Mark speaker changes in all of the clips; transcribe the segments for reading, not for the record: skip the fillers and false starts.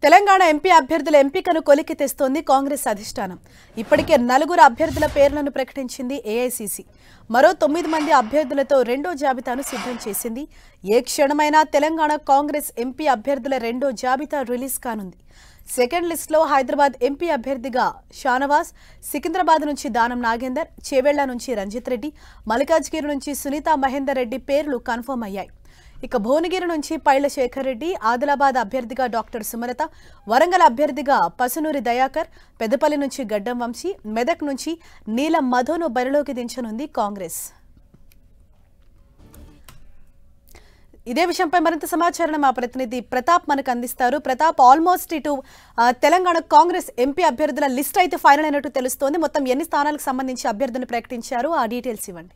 Speaker 1: Telangana MP అభ్యర్థుల ఎంపికను కొలికి తెస్తోంది కాంగ్రెస్ అధిష్టానం. ఇప్పటికే 4 అభ్యర్థుల పేర్లను ప్రకటించింది ఏఐసీసీ. మరో 9 మంది అభ్యర్థులతో రెండో జాబితాను సిద్ధం చేసింది. ఏ క్షణమైనా తెలంగాణ కాంగ్రెస్ ఎంపీ అభ్యర్థుల రెండో జాబితా రిలీజ్ కానుంది. సెకండ్ లిస్టులో హైదరాబాద్ ఎంపీ అభ్యర్థిగా షానవాజ్, సికింద్రాబాద్ నుంచి దానం నాగేందర్, చేవెళ్ల నుంచి రంజిత్ రెడ్డి, మల్కాజ్గిరి నుంచి సునీతా మహేందర్ రెడ్డి పేర్లు కన్ఫర్మ్ అయ్యాయి. ఇక భువనగిరి నుంచి పైల శేఖర్ రెడ్డి, ఆదిలాబాద్ అభ్యర్థిగా డాక్టర్ సుమలత, వరంగల్ అభ్యర్థిగా పసునూరి దయాకర్, పెద్దపల్లి నుంచి గడ్డం వంశీ, మెదక్ నుంచి నీలం మధును బరిలోకి దించనుంది కాంగ్రెస్. ఇదే విషయంపై మరింత సమాచారం మా ప్రతినిధి ప్రతాప్ మనకు అందిస్తారు. ప్రతాప్, ఆల్మోస్ట్ ఇటు తెలంగాణ కాంగ్రెస్ ఎంపీ అభ్యర్థుల లిస్ట్ అయితే ఫైనల్ అయినట్టు తెలుస్తోంది. మొత్తం ఎన్ని స్థానాలకు సంబంధించి అభ్యర్థులను ప్రకటించారు, ఆ డీటెయిల్స్ ఇవ్వండి.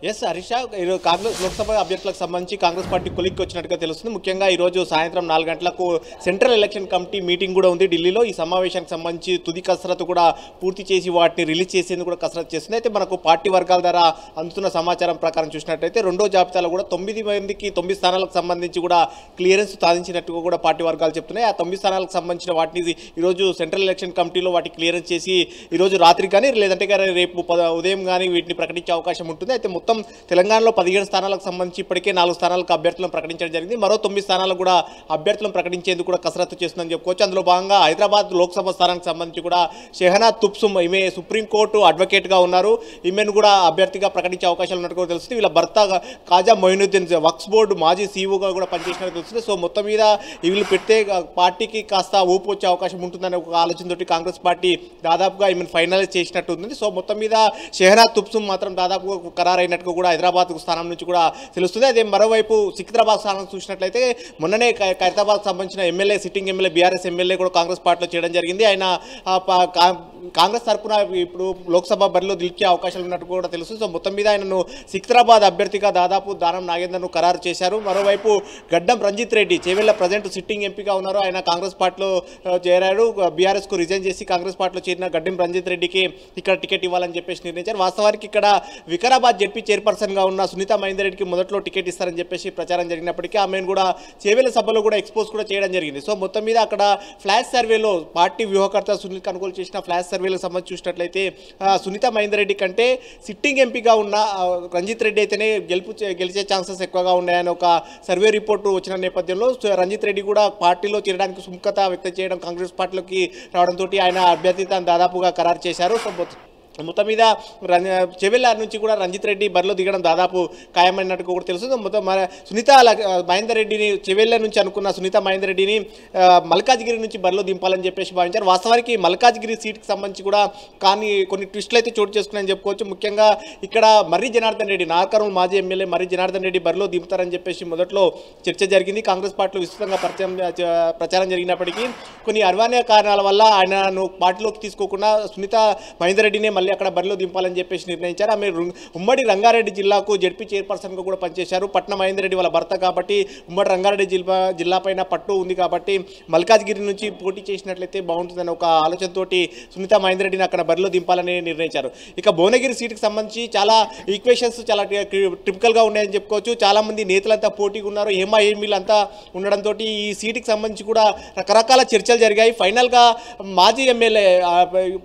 Speaker 2: ఎస్ హరీష, ఈరోజు కాంగ్రెస్ లోక్సభ అభ్యర్థులకు సంబంధించి కాంగ్రెస్ పార్టీ కొలిక్కి వచ్చినట్టుగా తెలుస్తుంది. ముఖ్యంగా ఈరోజు సాయంత్రం 4 గంటలకు సెంట్రల్ ఎలక్షన్ కమిటీ మీటింగ్ కూడా ఉంది ఢిల్లీలో. ఈ సమావేశానికి సంబంధించి తుది కసరత్తు కూడా పూర్తి చేసి వాటిని రిలీజ్ చేసేందుకు కూడా కసరత్తు చేస్తుంది. అయితే మనకు పార్టీ వర్గాల ద్వారా అందుతున్న సమాచారం ప్రకారం చూసినట్టయితే రెండో జాబితాలో కూడా 9 మందికి 9 స్థానాలకు సంబంధించి కూడా క్లియరెన్స్ సాధించినట్టుగా కూడా పార్టీ వర్గాలు చెప్తున్నాయి. ఆ 9 స్థానాలకు సంబంధించిన వాటిని ఈరోజు సెంట్రల్ ఎలక్షన్ కమిటీలో వాటికి క్లియరెన్స్ చేసి ఈరోజు రాత్రి కానీ లేదంటే రేపు ఉదయం కానీ వీటిని ప్రకటించే అవకాశం ఉంటుంది. అయితే మొత్తం తెలంగాణలో 15 స్థానాలకు సంబంధించి ఇప్పటికే 4 స్థానాలకు అభ్యర్థులను ప్రకటించడం జరిగింది. మరో 9 స్థానాలకు కూడా అభ్యర్థులను ప్రకటించేందుకు కూడా కసరత్తు చేస్తుందని చెప్పుకోవచ్చు. అందులో భాగంగా హైదరాబాద్ లోక్సభ స్థానానికి సంబంధించి కూడా షెహనా తుబ్సుమ్, ఈమె సుప్రీంకోర్టు అడ్వకేట్గా ఉన్నారు. ఈమెను కూడా అభ్యర్థిగా ప్రకటించే అవకాశాలు ఉన్నట్టు కూడా తెలుస్తుంది. వీళ్ళ భర్త ఖాజా మొయినుద్దీన్ వక్ఫ్ బోర్డు మాజీ సీఈఓగా కూడా పనిచేసినట్టు తెలుస్తుంది. సో మొత్తం మీద వీళ్ళు పెడితే పార్టీకి కాస్త ఊపు వచ్చే అవకాశం ఉంటుందనే ఒక ఆలోచనతోటి కాంగ్రెస్ పార్టీ దాదాపుగా ఈమెను ఫైనలైజ్ చేసినట్టు ఉంది. సో మొత్తం మీద షెహనా తుబ్సుమ్ మాత్రం దాదాపుగా ఖరారైనట్టుగా కూడా హైదరాబాద్ స్థానం నుంచి కూడా తెలుస్తుంది. అదే మరోవైపు సికింద్రాబాద్ స్థానం చూసినట్లయితే మొన్ననే ఖైరతాబాద్ సంబంధించిన MLA, sitting MLA, BRS MLA కూడా కాంగ్రెస్ పార్టీలో చేయడం జరిగింది. ఆయన కాంగ్రెస్ తరఫున ఇప్పుడు లోక్సభ బరిలో నిలిచే అవకాశాలు ఉన్నట్టు కూడా తెలుస్తుంది. సో మొత్తం మీద ఆయనను సికింద్రాబాద్ అభ్యర్థిగా దాదాపు దానం నాగేందర్ను ఖరారు చేశారు. మరోవైపు గడ్డం రంజిత్ రెడ్డి చేవెళ్ల ప్రజెంట్ సిట్టింగ్ ఎంపీగా ఉన్నారు. ఆయన కాంగ్రెస్ పార్టీలో చేరాడు. బీఆర్ఎస్కు రిజైన్ చేసి కాంగ్రెస్ పార్టీలో చేరిన గడ్డం రంజిత్ రెడ్డికి ఇక్కడ టికెట్ ఇవ్వాలని చెప్పేసి నిర్ణయించారు. వాస్తవానికి ఇక్కడ వికారాబాద్ జెడ్పీ చైర్పర్సన్గా ఉన్న సునీతా మహేందర్ రెడ్డికి మొదట్లో టికెట్ ఇస్తారని చెప్పేసి ప్రచారం జరిగినప్పటికీ ఆమెను కూడా చేవెళ్ల సభలో కూడా ఎక్స్పోజ్ కూడా చేయడం జరిగింది. సో మొత్తం మీద అక్కడ ఫ్లాష్ సర్వేలో పార్టీ వ్యూహకర్త సునీల్ కొనుగోలు చేసిన ఫ్లాష్ సర్వేలకు సంబంధించి చూసినట్లయితే సునీతా మహేందర్ రెడ్డి కంటే సిట్టింగ్ ఎంపీగా ఉన్న రంజిత్ రెడ్డి అయితేనే గెలిచే ఛాన్సెస్ ఎక్కువగా ఉన్నాయని ఒక సర్వే రిపోర్టు వచ్చిన నేపథ్యంలో రంజిత్ రెడ్డి కూడా పార్టీలో చేరడానికి సుముఖత వ్యక్తం చేయడం, కాంగ్రెస్ పార్టీలోకి రావడంతో ఆయన అభ్యర్థిత్వాన్ని దాదాపుగా ఖరారు చేశారు. సో మొత్తం మీద చెవెళ్ళ నుంచి కూడా రంజిత్ రెడ్డి బరిలో దిగడం దాదాపు ఖాయమైనట్టు కూడా తెలుస్తుంది. మొత్తం సునీతా మహేందర్ రెడ్డిని చెవెళ్ళ నుంచి అనుకున్న సునీతా మహేందర్ రెడ్డిని మల్కాజ్గిరి నుంచి బరిలో దింపాలని చెప్పేసి భావించారు. వాస్తవానికి మల్కాజ్గిరి సీట్కి సంబంధించి కూడా కానీ కొన్ని ట్విస్టులు అయితే చోటు చేసుకున్నాయని చెప్పుకోవచ్చు. ముఖ్యంగా ఇక్కడ మర్రి జనార్దన్ రెడ్డి, నార్కరం మాజీ ఎమ్మెల్యే మర్రి జనార్దన్ రెడ్డి బరిలో దింపుతారని చెప్పేసి మొదట్లో చర్చ జరిగింది. కాంగ్రెస్ పార్టీలో విస్తృతంగా ప్రచారం జరిగినప్పటికీ కొన్ని అనివార్య కారణాల వల్ల ఆయనను పార్టీలోకి తీసుకోకుండా సునీతా మహేందర్ రెడ్డినే మళ్ళీ అక్కడ బరిలో దింపాలని చెప్పేసి నిర్ణయించారు. ఆమె ఉమ్మడి రంగారెడ్డి జిల్లాకు జెడ్పీ చైర్పర్సన్గా కూడా పనిచేశారు. పట్నం మహేందర్ రెడ్డి వాళ్ళ భర్త కాబట్టి ఉమ్మడి రంగారెడ్డి జిల్లా పైన పట్టు ఉంది కాబట్టి మల్కాజ్గిరి నుంచి పోటీ చేసినట్లయితే బాగుంటుందని ఒక ఆలోచనతోటి సునీతా మహేందర్ రెడ్డిని అక్కడ బరిలో దింపాలని నిర్ణయించారు. ఇక భువనగిరి సీటుకి సంబంధించి చాలా ఈక్వేషన్స్ చాలా టిపికల్గా ఉన్నాయని చెప్పుకోవచ్చు. చాలామంది నేతలంతా పోటీగా ఉన్నారు. ఏమీలంతా ఉండడంతో ఈ సీటుకి సంబంధించి కూడా రకరకాల చర్చలు జరిగాయి. ఫైనల్గా మాజీ ఎమ్మెల్యే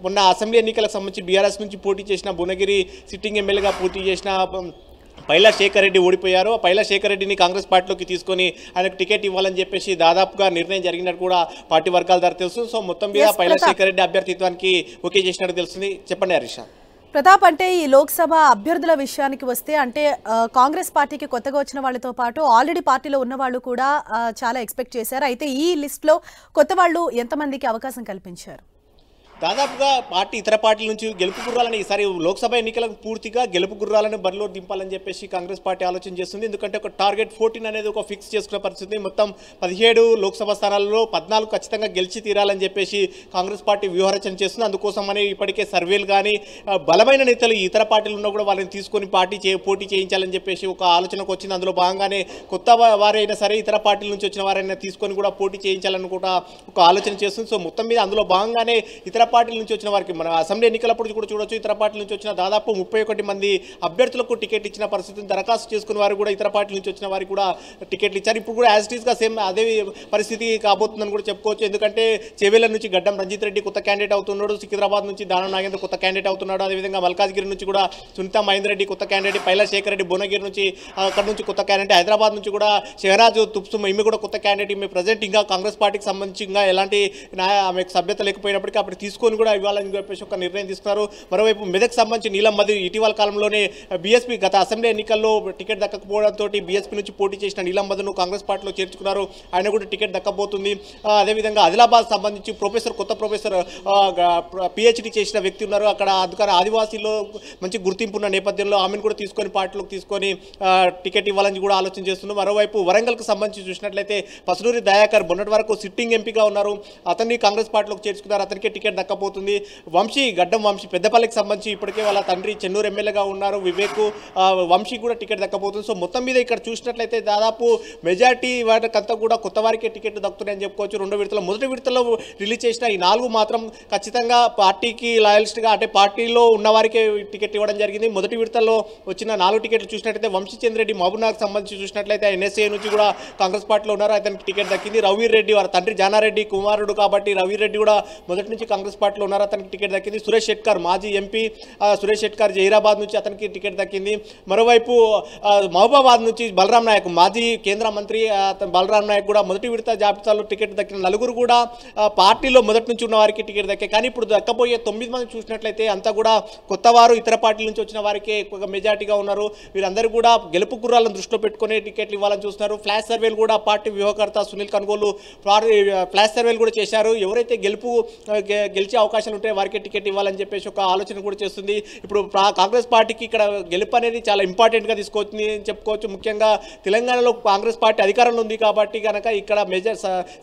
Speaker 2: మొన్న అసెంబ్లీ ఎన్నికలకు సంబంధించి బీఆర్ఎస్ నుంచి పోటీ చేసిన భువనగిరి సిట్టింగ్ ఎమ్మెల్యేగా పోటీ చేసిన పైల శేఖర్ రెడ్డి ఓడిపోయారు. పైల శేఖర్ రెడ్డిని కాంగ్రెస్ పార్టీలోకి తీసుకొని ఆయనకు టికెట్ ఇవ్వాలని చెప్పేసి దాదాపుగా నిర్ణయం జరిగినట్టు కూడా పార్టీ వర్గాల ద్వారా తెలుస్తుంది. సో మొత్తం మీద పైల శేఖర్ రెడ్డి అభ్యర్థిత్వానికి ఓకే చేసినట్టు తెలుస్తుంది. చెప్పండి హరీష.
Speaker 1: ప్రతాప్, అంటే ఈ లోక్సభ అభ్యర్థుల విషయానికి వస్తే అంటే కాంగ్రెస్ పార్టీకి కొత్తగా వచ్చిన వాళ్ళతో పాటు ఆల్రెడీ పార్టీలో ఉన్న వాళ్ళు కూడా చాలా ఎక్స్పెక్ట్ చేశారు. అయితే ఈ లిస్ట్లో కొత్త వాళ్ళు ఎంతమందికి అవకాశం కల్పించారు?
Speaker 2: దాదాపుగా ఇతర పార్టీల నుంచి గెలుపు గుర్రాలని ఈసారి లోక్సభ ఎన్నికలకు పూర్తిగా గెలుపు గుర్రాలను బరిలో దింపాలని చెప్పేసి కాంగ్రెస్ పార్టీ ఆలోచన చేస్తుంది. ఎందుకంటే ఒక టార్గెట్ 14 అనేది ఒక ఫిక్స్ చేసుకున్న పరిస్థితి. మొత్తం 17 లోక్సభ స్థానాల్లో 14 ఖచ్చితంగా గెలిచి తీరాలని చెప్పేసి కాంగ్రెస్ పార్టీ వ్యూహరచన చేస్తుంది. అందుకోసమని ఇప్పటికే సర్వేలు కానీ బలమైన నేతలు ఇతర పార్టీలు ఉన్నా కూడా వాళ్ళని తీసుకొని పోటీ చేయించాలని చెప్పేసి ఒక ఆలోచనకు వచ్చింది. అందులో భాగంగానే కొత్త వారైనా సరే ఇతర పార్టీల నుంచి వచ్చిన వారైనా తీసుకొని కూడా పోటీ చేయించాలని కూడా ఒక ఆలోచన చేస్తుంది. సో మొత్తం మీద అందులో భాగంగానే ఇతర పార్టీల నుంచి వచ్చిన వారికి మన అసెంబ్లీ ఎన్నికలప్పుడు కూడా చూడొచ్చు, ఇతర పార్టీల నుంచి వచ్చిన దాదాపు 31 మంది అభ్యర్థులకు టికెట్ ఇచ్చిన పరిస్థితిని, దరఖాస్తు చేసుకున్న వారు కూడా ఇతర పార్టీల నుంచి వచ్చిన వారికి కూడా టికెట్లు ఇచ్చారు. ఇప్పుడు కూడా యాజ్ ఇట్ ఈస్గా సేమ్ అదే పరిస్థితి కాబోతుందని కూడా చెప్పుకోవచ్చు. ఎందుకంటే చేవేళ్ల నుంచి గడ్డం రంజిత్ రెడ్డి కొత్త క్యాండిడేట్ అవుతున్నాడు, సికింద్రాబాద్ నుంచి దానం నాగేంద్ర కొత్త క్యాండిడేట్ అవుతున్నాడు, అదేవిధంగా మల్కాజ్గిరి నుంచి కూడా సునీతా మహేందర్ రెడ్డి కొత్త క్యాండిడేట్, పైలా శేఖర్ రెడ్డి భువనగిరి నుంచి అక్కడ నుంచి కొత్త క్యాండిడేట్, హైదరాబాద్ నుంచి కూడా షహరాజ్ తుప్సుమ్ ఈమె కూడా కొత్త క్యాండిడేట్. ఈమె ప్రజెంట్ ఇంకా కాంగ్రెస్ పార్టీకి సంబంధించి ఇంకా ఎలాంటి ఆమెకు సభ్యత లేకపోయినప్పటికీ అప్పుడు తీసుకొని కూడా ఇవ్వాలని చెప్పేసి ఒక నిర్ణయం తీసుకున్నారు. మరోవైపు మెదక్ సంబంధించి నీలం మధు ఇటీవల కాలంలోనే బీఎస్పీ గత అసెంబ్లీ ఎన్నికల్లో టికెట్ దక్కకపోవడంతో బీఎస్పీ నుంచి పోటీ చేసిన నీలం మధును కాంగ్రెస్ పార్టీలో చేర్చుకున్నారు. ఆయన కూడా టికెట్ దక్కబోతుంది. అదేవిధంగా ఆదిలాబాద్ సంబంధించి కొత్త ప్రొఫెసర్ పిహెచ్డి చేసిన వ్యక్తి ఉన్నారు. అక్కడ అందుకని ఆదివాసీలో మంచి గుర్తింపు ఉన్న నేపథ్యంలో ఆమెను కూడా తీసుకొని పార్టీలోకి తీసుకొని టికెట్ ఇవ్వాలని కూడా ఆలోచన చేస్తున్నారు. మరోవైపు వరంగల్కి సంబంధించి చూసినట్లయితే పసునూరి దయాకర్ మొన్నటి వరకు సిట్టింగ్ ఎంపీగా ఉన్నారు, అతన్ని కాంగ్రెస్ పార్టీలోకి చేర్చుకున్నారు, అతనికే టికెట్ దక్కపోతుంది. గడ్డం వంశీ పెద్దపల్లికి సంబంధించి ఇప్పటికే వాళ్ళ తండ్రి చెన్నూరు ఎమ్మెల్యేగా ఉన్నారు వివేక్, వంశీ కూడా టికెట్ దక్కపోతుంది. సో మొత్తం మీద ఇక్కడ చూసినట్లయితే దాదాపు మెజార్టీ వాటికంతా కూడా కొత్త వారికే టికెట్ దక్కుతున్నాయని చెప్పుకోవచ్చు. రెండో విడతలో మొదటి విడతలో రిలీజ్ చేసిన ఈ 4 మాత్రం ఖచ్చితంగా పార్టీకి లాయలిస్ట్గా అంటే పార్టీలో ఉన్నవారికే టికెట్ ఇవ్వడం జరిగింది. మొదటి విడతలో వచ్చిన 4 టికెట్లు చూసినట్లయితే వంశీచంద్ర రెడ్డి మహబూబ్నగర్కి సంబంధించి చూసినట్లయితే ఎన్ఎస్ఏ నుంచి కూడా కాంగ్రెస్ పార్టీలో ఉన్నారు, అతనికి టికెట్ దక్కింది. రవి రెడ్డి వారి తండ్రి జానారెడ్డి కుమారుడు కాబట్టి రవి రెడ్డి కూడా మొదటి నుంచి కాంగ్రెస్ పార్టీలో ఉన్నారు, అతనికి టికెట్ దక్కింది. సురేష్ షెట్కర్ మాజీ ఎంపీ, సురేష్ షెట్కర్ జహీరాబాద్ నుంచి అతనికి టికెట్ దక్కింది. మరోవైపు మహబూబాబాద్ నుంచి బలరాం నాయక్ మాజీ కేంద్ర మంత్రి బలరాం నాయక్ కూడా మొదటి విడత జాబితాలో టికెట్ దక్కిన 4 కూడా పార్టీలో మొదటి నుంచి ఉన్న వారికి టికెట్ దక్కాయి. కానీ ఇప్పుడు దక్కపోయే 9 మంది చూసినట్లయితే అంతా కూడా కొత్త వారు, ఇతర పార్టీల నుంచి వచ్చిన వారికి మెజార్టీగా ఉన్నారు. వీరందరూ కూడా గెలుపు గుర్రాలను దృష్టిలో పెట్టుకునే టికెట్లు ఇవ్వాలని చూస్తున్నారు. ఫ్లాష్ సర్వేలు కూడా పార్టీ వ్యూహకర్త సునీల్ కనుగోలు ఫ్లాష్ సర్వేలు కూడా చేశారు. ఎవరైతే గెలిచే అవకాశాలు ఉంటాయో వారికి టికెట్ ఇవ్వాలని చెప్పేసి ఒక ఆలోచన కూడా చేస్తుంది. ఇప్పుడు కాంగ్రెస్ పార్టీకి ఇక్కడ గెలుపు అనేది చాలా ఇంపార్టెంట్గా తీసుకోవచ్చు చెప్పుకోవచ్చు. ముఖ్యంగా తెలంగాణలో కాంగ్రెస్ పార్టీ అధికారంలో ఉంది కాబట్టి కనుక ఇక్కడ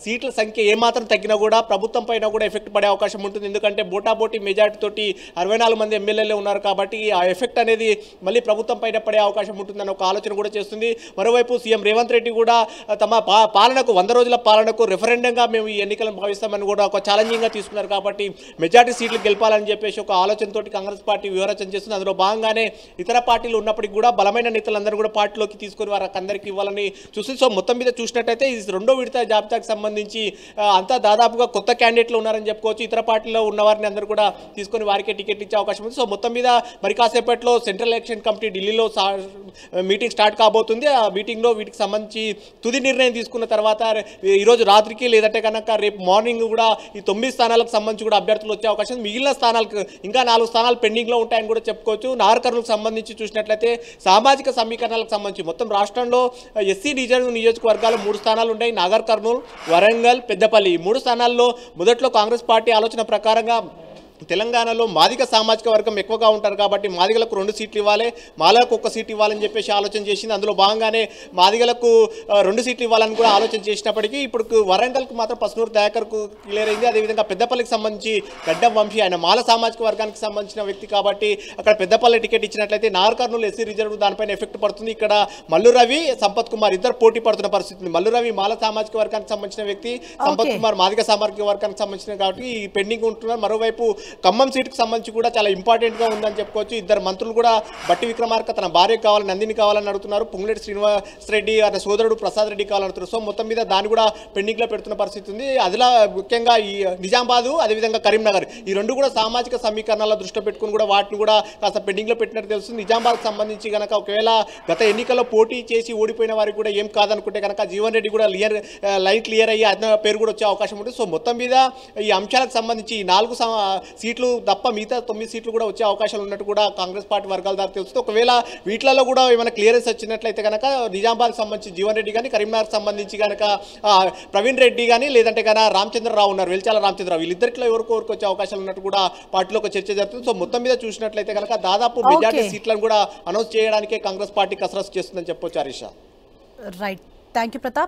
Speaker 2: సీట్ల సంఖ్య ఏమాత్రం తగ్గినా కూడా ప్రభుత్వం పైన కూడా ఎఫెక్ట్ పడే అవకాశం ఉంటుంది. ఎందుకంటే బోటాబోటీ మెజార్టీ తోటి 64 మంది ఎమ్మెల్యేలు ఉన్నారు కాబట్టి ఆ ఎఫెక్ట్ అనేది మళ్ళీ ప్రభుత్వం పైన పడే అవకాశం ఉంటుందని ఒక ఆలోచన కూడా చేస్తుంది. మరోవైపు సీఎం రేవంత్ రెడ్డి కూడా తమ పాలనకు 100 రోజుల పాలనకు రెఫరెండంగా మేము ఈ ఎన్నికలను భావిస్తామని కూడా ఒక ఛాలెంజింగ్గా తీసుకున్నారు. కాబట్టి మెజార్టీ సీట్లు గెలపాలని చెప్పేసి ఒక ఆలోచనతోటి కాంగ్రెస్ పార్టీ వ్యూహరచన చేస్తుంది. అందులో భాగంగానే ఇతర పార్టీలు ఉన్నప్పటికీ కూడా బలమైన నేతలందరూ కూడా పార్టీలోకి తీసుకొని వారికి అందరికీ ఇవ్వాలని చూస్తుంది. సో మొత్తం మీద చూసినట్టయితే ఈ 2వ విడత జాబితాకు సంబంధించి అంతా దాదాపుగా కొత్త క్యాండిడేట్లు ఉన్నారని చెప్పుకోవచ్చు. ఇతర పార్టీలో ఉన్న వారిని అందరూ కూడా తీసుకొని వారికే టికెట్ ఇచ్చే అవకాశం ఉంది. సో మొత్తం మీద మరి కాసేపట్లో సెంట్రల్ ఎలక్షన్ కమిటీ ఢిల్లీలో మీటింగ్ స్టార్ట్ కాబోతుంది. ఆ మీటింగ్లో వీటికి సంబంధించి తుది నిర్ణయం తీసుకున్న తర్వాత ఈరోజు రాత్రికి లేదంటే కనుక రేపు మార్నింగ్ కూడా ఈ 9 స్థానాలకు సంబంధించి కూడా అభ్యర్థులు వచ్చే అవకాశం, మిగిలిన స్థానాలకు ఇంకా 4 స్థానాలు పెండింగ్లో ఉంటాయని కూడా చెప్పుకోవచ్చు. నాగర్ కర్నూలుకు సంబంధించి చూసినట్లయితే సామాజిక సమీకరణాలకు సంబంధించి మొత్తం రాష్ట్రంలో ఎస్సీ నియోజకవర్గాలు 3 స్థానాలు ఉన్నాయి. నాగర్ కర్నూలు, వరంగల్, పెద్దపల్లి. ఈ 3 స్థానాల్లో మొదట్లో కాంగ్రెస్ పార్టీ ఆలోచన ప్రకారంగా తెలంగాణలో మాదిగ సామాజిక వర్గం ఎక్కువగా ఉంటారు కాబట్టి మాదిగలకు 2 సీట్లు ఇవ్వాలి, మాలకు 1 సీట్ ఇవ్వాలని చెప్పేసి ఆలోచన చేసింది. అందులో భాగంగానే మాదిగలకు 2 సీట్లు ఇవ్వాలని కూడా ఆలోచన చేసినప్పటికీ ఇప్పుడు వరంగల్కు మాత్రం పసునూరు దయాకర్కు క్లియర్ అయింది. అదేవిధంగా పెద్దపల్లికి సంబంధించి గడ్డం వంశీ, ఆయన మాల సామాజిక వర్గానికి సంబంధించిన వ్యక్తి కాబట్టి అక్కడ పెద్దపల్లి టికెట్ ఇచ్చినట్లయితే నాగర్ కర్నూలు ఎస్సీ రిజర్వ్ దానిపైన ఎఫెక్ట్ పడుతుంది. ఇక్కడ మల్లు రవి, సంపత్ కుమార్ ఇద్దరు పోటీ పడుతున్న పరిస్థితి. మల్లు రవి మాల సామాజిక వర్గానికి సంబంధించిన వ్యక్తి, సంపత్ కుమార్ మాదిగ సామాజిక వర్గానికి సంబంధించిన కాబట్టి ఈ పెండింగ్ ఉంటున్నారు. మరోవైపు ఖమ్మం సీటుకు సంబంధించి కూడా చాలా ఇంపార్టెంట్గా ఉందని చెప్పుకోవచ్చు. ఇద్దరు మంత్రులు కూడా బట్టి విక్రమార్క తన భార్య కావాలి, నందిని కావాలని అడుగుతున్నారు. పొంగులేటి శ్రీనివాస్ రెడ్డి ఆయన సోదరుడు ప్రసాద్ రెడ్డి కావాలని అడుగుతున్నారు. సో మొత్తం మీద దాన్ని కూడా పెండింగ్లో పెడుతున్న పరిస్థితి ఉంది. అదిలా ముఖ్యంగా ఈ నిజామాబాద్ అదేవిధంగా కరీంనగర్ ఈ 2 కూడా సామాజిక సమీకరణాల దృష్టిలో పెట్టుకుని కూడా వాటిని కూడా కాస్త పెండింగ్లో పెట్టినట్టు తెలుస్తుంది. నిజామాబాద్కి సంబంధించి కనుక ఒకవేళ గత ఎన్నికల్లో పోటీ చేసి ఓడిపోయిన వారికి కూడా ఏం కాదనుకుంటే కనుక జీవన్ రెడ్డి కూడా లైన్ క్లియర్ అయ్యి అతని పేరు కూడా వచ్చే అవకాశం ఉంటుంది. సో మొత్తం మీద ఈ అంశాలకు సంబంధించి 4 సీట్లు తప్ప మిగతా 9 సీట్లు కూడా వచ్చే అవకాశాలు ఉన్నట్టు కూడా కాంగ్రెస్ పార్టీ వర్గాల ద్వారా తెలుస్తుంది. ఒకవేళ వీటిలలో కూడా ఏమైనా క్లియరెన్స్ వచ్చినట్లయితే కనుక నిజామాబాద్కి సంబంధించి జీవన్ రెడ్డి కానీ, కరీంనగర్కి సంబంధించి కనుక ప్రవీణ్ రెడ్డి కానీ లేదంటే కనుక రామచంద్రరావు ఉన్నారు, వెల్చాల రామచంద్రరావు, వీళ్ళిద్దరిలో ఎవరికి వచ్చే అవకాశాలు ఉన్నట్టు కూడా పార్టీలో ఒక చర్చ జరుగుతుంది. సో మొత్తం మీద చూసినట్లయితే కనుక దాదాపు మెజార్టీ సీట్లను కూడా అనౌన్స్ చేయడానికే కాంగ్రెస్ పార్టీ కసరత్తు చేస్తుందని చెప్పొచ్చు. Harisha.
Speaker 1: Right, thank you Pratap.